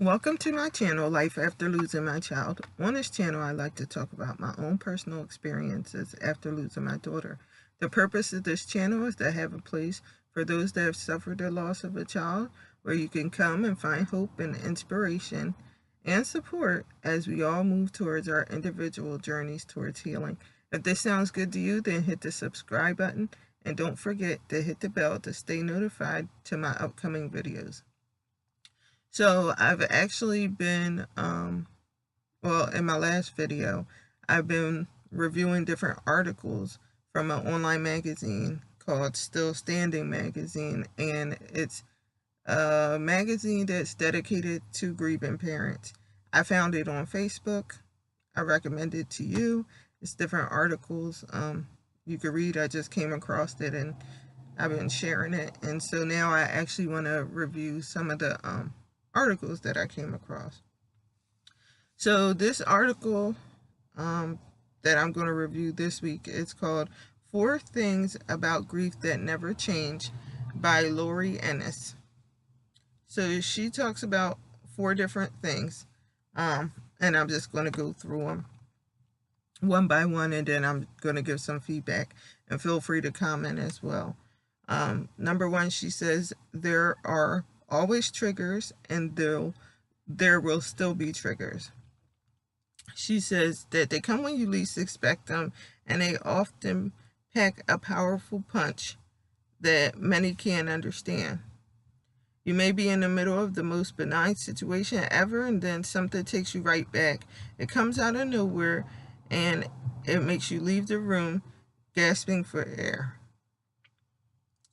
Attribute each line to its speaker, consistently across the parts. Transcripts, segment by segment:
Speaker 1: Welcome to my channel, Life After Losing My Child. On this channel, I like to talk about my own personal experiences after losing my daughter. The purpose of this channel is to have a place for those that have suffered the loss of a child, where you can come and find hope and inspiration and support as we all move towards our individual journeys towards healing. If this sounds good to you, then hit the subscribe button and don't forget to hit the bell to stay notified to my upcoming videos. So I've actually been, well, in my last video, I've been reviewing different articles from an online magazine called Still Standing Magazine, and it's a magazine that's dedicated to grieving parents. I found it on Facebook. I recommend it to you. It's different articles you can read. I just came across it and I've been sharing it, and so now I actually want to review some of the articles that I came across. So this article that I'm going to review this week is called 4 Things About Grief That Never Change by Lori Ennis. So she talks about 4 different things, and I'm just going to go through them one by one, and then I'm going to give some feedback, and feel free to comment as well. Number 1, she says, there are always triggers, and there will still be triggers. She says that they come when you least expect them, and they often pack a powerful punch that many can't understand. You may be in the middle of the most benign situation ever, and then something takes you right back. It comes out of nowhere, and it makes you leave the room gasping for air.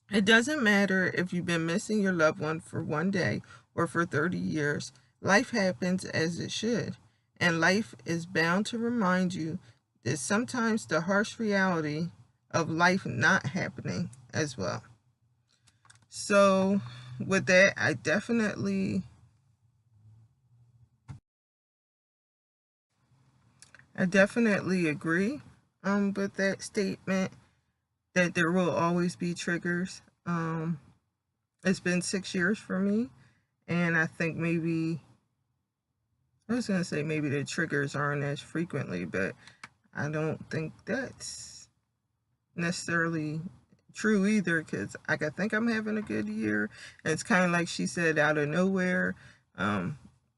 Speaker 1: It doesn't matter if you've been missing your loved one for one day or for 30 years. Life happens as it should, and life is bound to remind you that sometimes the harsh reality of life not happening as well. So with that, I definitely agree with that statement, that there will always be triggers. It's been 6 years for me, and I think maybe the triggers aren't as frequently, but I don't think that's necessarily true either, because I could think I'm having a good year, and it's kind of like she said, out of nowhere,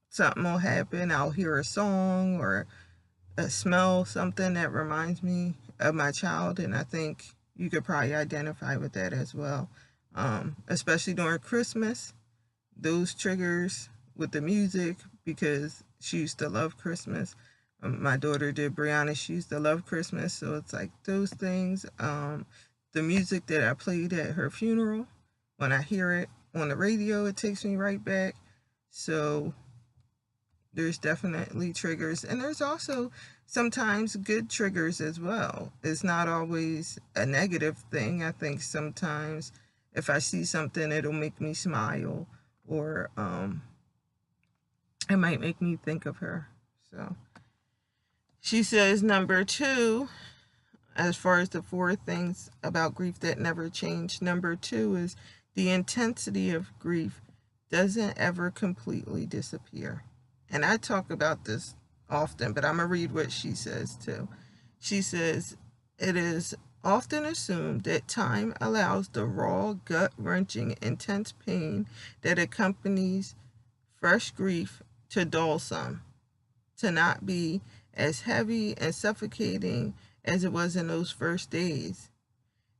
Speaker 1: something will happen. I'll hear a song or smell something that reminds me of my child, and I think you could probably identify with that as well. Especially during Christmas, those triggers with the music, because she used to love Christmas. My daughter did, Brianna, she used to love Christmas, so it's like those things. The music that I played at her funeral, when I hear it on the radio, it takes me right back. So there's definitely triggers, and there's also sometimes good triggers as well. It's not always a negative thing. I think sometimes if I see something, it'll make me smile, or it might make me think of her. So she says, number 2, as far as the 4 things about grief that never change, number 2 is the intensity of grief doesn't ever completely disappear. And I talk about this often, but I'm going to read what she says too. She says, it is often assumed that time allows the raw, gut-wrenching, intense pain that accompanies fresh grief to dull some, to not be as heavy and suffocating as it was in those first days.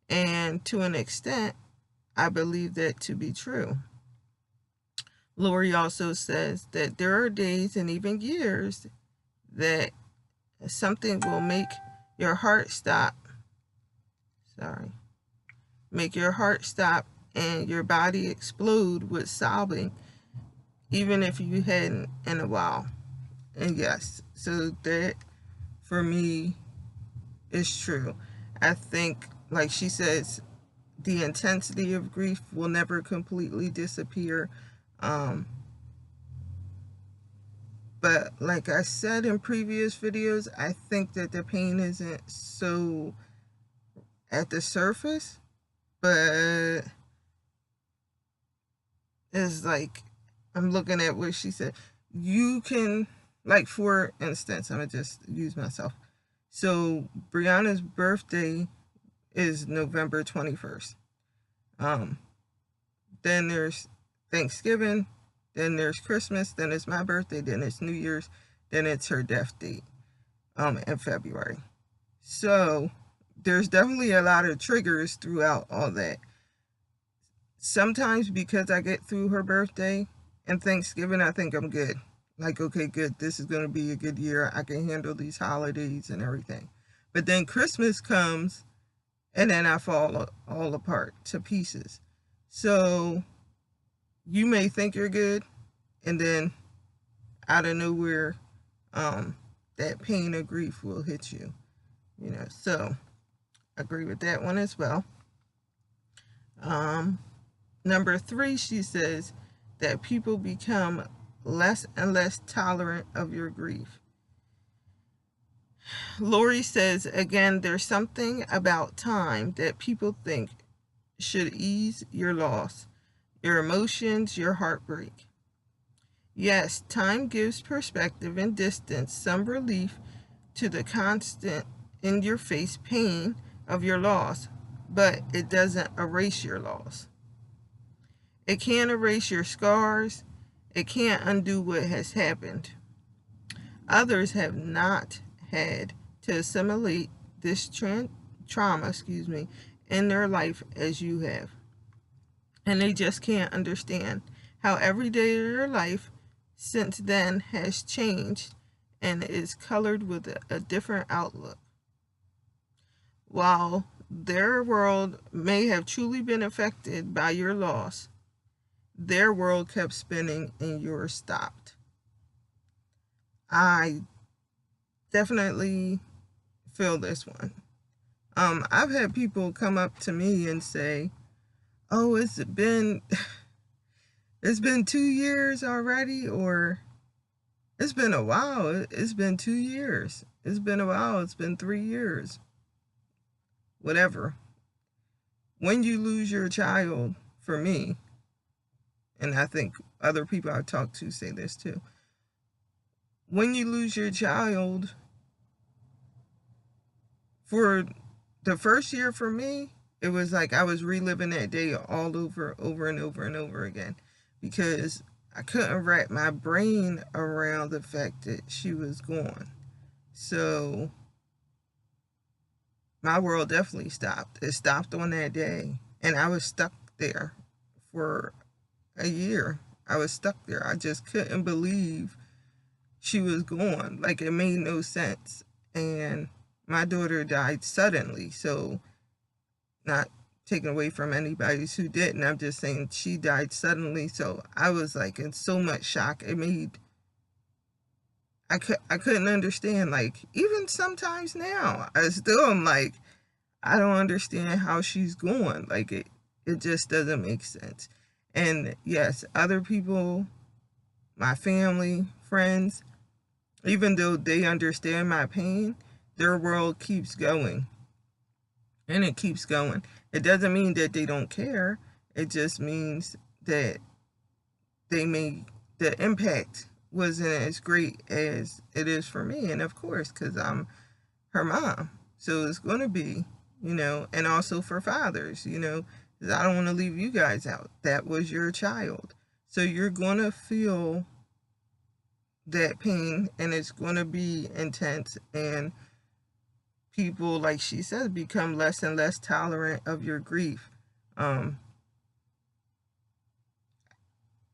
Speaker 1: And to an extent, I believe that to be true. Lori also says that there are days and even years that something will make your heart stop. Make your heart stop and your body explode with sobbing, even if you hadn't in a while. And yes, so that for me is true. I think, like she says, the intensity of grief will never completely disappear. But like I said in previous videos, I think that the pain isn't so at the surface, but it's like, I'm looking at what she said. you can, like, for instance, I'm going to just use myself. So Brianna's birthday is November 21st. Then there's Thanksgiving, then there's Christmas, then it's my birthday, then it's New Year's, then it's her death date in February. So there's definitely a lot of triggers throughout all that. Sometimes because I get through her birthday and Thanksgiving, I think I'm good. Like, okay, good, this is going to be a good year. I can handle these holidays and everything. But then Christmas comes and then I fall all apart to pieces. So you may think you're good, and then out of nowhere, that pain or grief will hit you. So agree with that one as well. Number 3, she says that people become less and less tolerant of your grief. Lori says, again, there's something about time that people think should ease your loss, your emotions, your heartbreak. Yes, time gives perspective and distance, some relief to the constant in-your-face pain of your loss, but it doesn't erase your loss. It can't erase your scars. It can't undo what has happened. Others have not had to assimilate this trauma, in their life as you have. And they just can't understand how every day of their life since then has changed and is colored with a different outlook. While their world may have truly been affected by your loss, their world kept spinning and yours stopped. I definitely feel this one. I've had people come up to me and say, "Oh, it's been 2 years already," or "It's been a while. It's been 2 years. It's been a while. It's been 3 years." Whatever. When you lose your child, for me, and I think other people I've talked to say this too, when you lose your child, for the first year for me, it was like I was reliving that day all over and over again, because I couldn't wrap my brain around the fact that she was gone. So my world definitely stopped. It stopped on that day, and I was stuck there for a year. I was stuck there. I just couldn't believe she was gone. Like, it made no sense. And my daughter died suddenly, so not taken away from anybody who didn't. I'm just saying she died suddenly, so I was like in so much shock. It made I couldn't understand. Like, even sometimes now, I still am like, I don't understand how she's going. Like, it just doesn't make sense. And yes, other people, my family, friends, even though they understand my pain, their world keeps going. And it keeps going. It doesn't mean that they don't care. It just means that the impact wasn't as great as it is for me. And of course, because I'm her mom. So it's going to be, and also for fathers, 'cause I don't want to leave you guys out. That was your child. So you're going to feel that pain, and it's going to be intense, and people, like she says, become less and less tolerant of your grief. I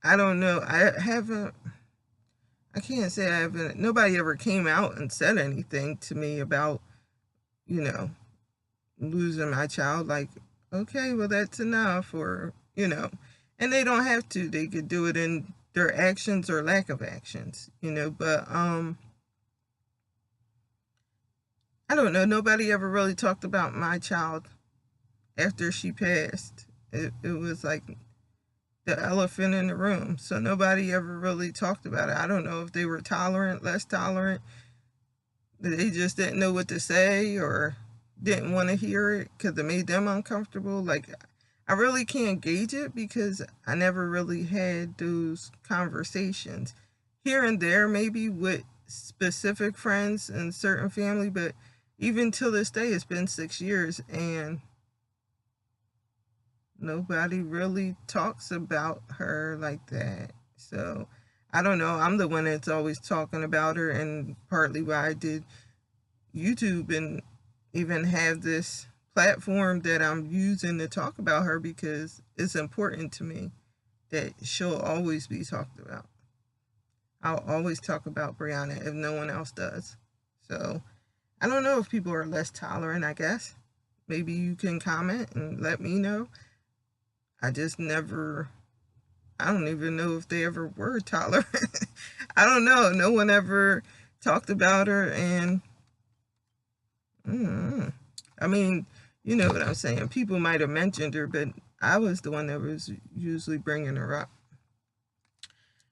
Speaker 1: don't know. I can't say I haven't, nobody ever came out and said anything to me about, losing my child. Like, okay, well, that's enough, or, and they don't have to. They could do it in their actions or lack of actions, but, I don't know. Nobody ever really talked about my child after she passed. It was like the elephant in the room. So nobody ever really talked about it. I don't know if they were tolerant, less tolerant. They just didn't know what to say, or didn't want to hear it because it made them uncomfortable. Like, I really can't gauge it because I never really had those conversations here and there, maybe with specific friends and certain family, but even till this day, it's been 6 years and nobody really talks about her like that. So I don't know. I'm the one that's always talking about her, and partly why I did YouTube and even have this platform that I'm using to talk about her, because it's important to me that she'll always be talked about. I'll always talk about Brianna if no one else does. So I don't know if people are less tolerant, I guess. Maybe you can comment and let me know. I just never, I don't even know if they ever were tolerant. I don't know. No one ever talked about her, and I mean, you know what I'm saying. People might have mentioned her, but I was the one that was usually bringing her up.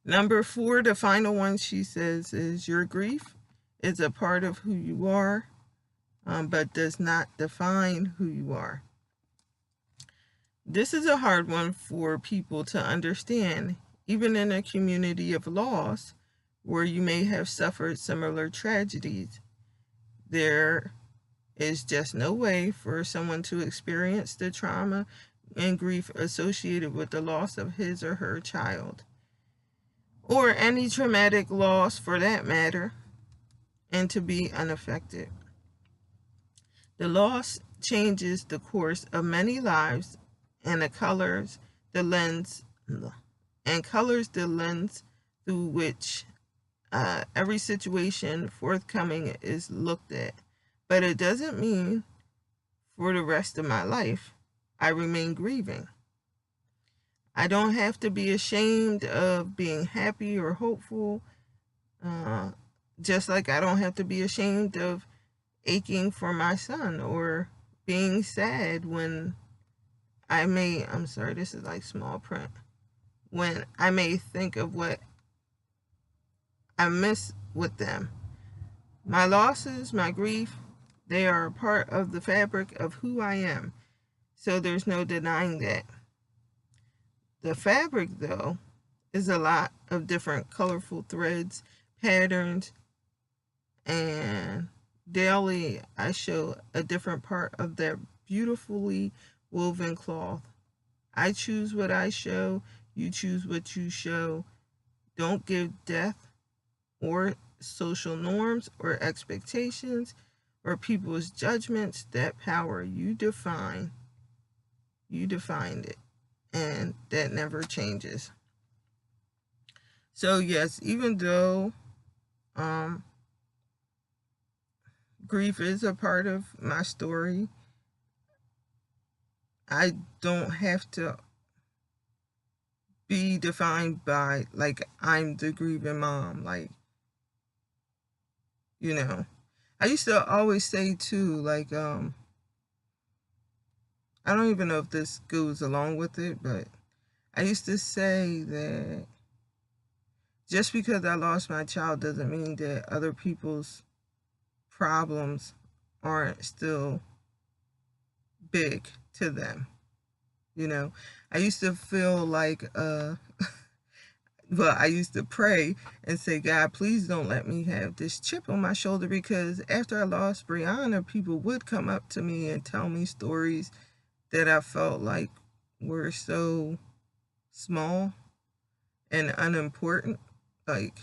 Speaker 1: Number 4, the final one she says is, your grief is a part of who you are, but does not define who you are. This is a hard one for people to understand, even in a community of loss where you may have suffered similar tragedies. There is just no way for someone to experience the trauma and grief associated with the loss of his or her child, or any traumatic loss for that matter, and to be unaffected. The loss changes the course of many lives and colors the lens through which every situation forthcoming is looked at. But it doesn't mean for the rest of my life I remain grieving. I don't have to be ashamed of being happy or hopeful, just like I don't have to be ashamed of aching for my son or being sad when I'm sorry, this is like small print, when I may think of what I miss with them. My losses, my grief, they are a part of the fabric of who I am, so there's no denying that. The fabric, though, is a lot of different colorful threads, patterns, and daily I show a different part of that beautifully woven cloth. I choose what I show, you choose what you show. Don't give death or social norms or expectations or people's judgments that power. You defined it, and that never changes. So yes, even though grief is a part of my story, I don't have to be defined by, like, I'm the grieving mom. Like, you know, I used to always say too, like, I don't even know if this goes along with it, but I used to say that just because I lost my child doesn't mean that other people's problems aren't still big to them. You know, I used to feel like, well, I used to pray and say, God, please don't let me have this chip on my shoulder, because after I lost Brianna, people would come up to me and tell me stories that I felt like were so small and unimportant. Like,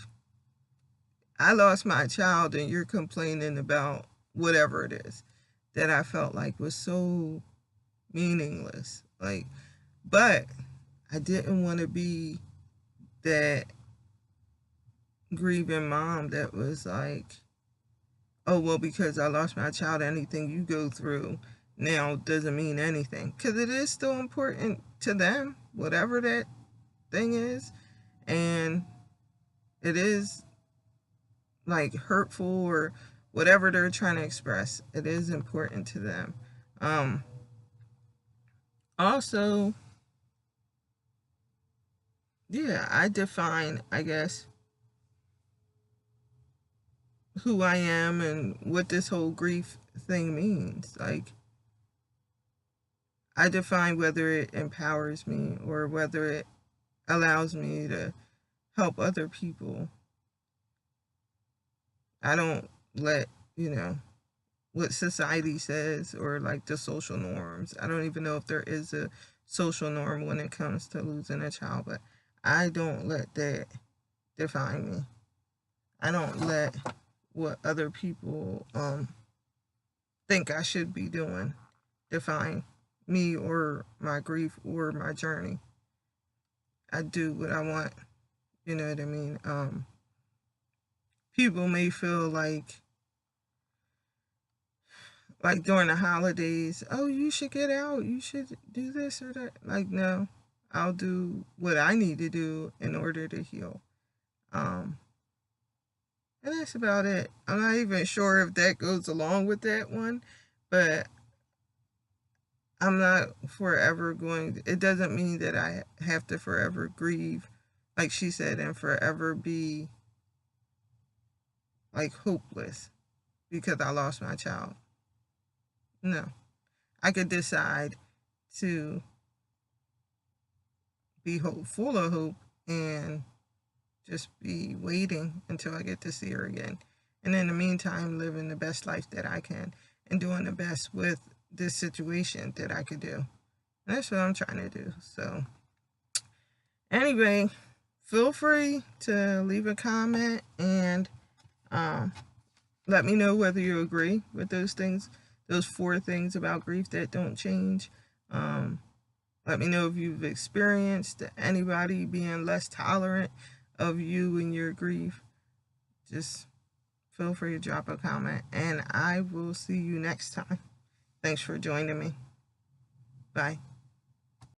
Speaker 1: I lost my child and you're complaining about whatever it is that I felt like was so meaningless. Like, but I didn't want to be that grieving mom that was like, oh, well, because I lost my child, anything you go through now doesn't mean anything. Because it is still important to them, whatever that thing is. And it is like hurtful or whatever they're trying to express. It is important to them. Also, yeah, I define, I guess, who I am and what this whole grief thing means. Like, I define whether it empowers me or whether it allows me to help other people I don't let, what society says or like the social norms. I don't even know if there is a social norm when it comes to losing a child, but I don't let that define me. I don't let what other people think I should be doing define me or my grief or my journey. I do what I want. You know what I mean? People may feel like during the holidays, oh, you should get out, you should do this or that. Like, no, I'll do what I need to do in order to heal. Um, and that's about it. I'm not even sure if that goes along with that one, but I'm not forever going, it doesn't mean that I have to forever grieve, like she said, and forever be like hopeless because I lost my child. No, I could decide to be full of hope and just be waiting until I get to see her again. And in the meantime, living the best life that I can and doing the best with this situation that I could do. And that's what I'm trying to do. So, anyway, feel free to leave a comment and um, let me know whether you agree with those things, those 4 things about grief that don't change. Let me know if you've experienced anybody being less tolerant of you and your grief. Just feel free to drop a comment, and I will see you next time. Thanks for joining me. Bye.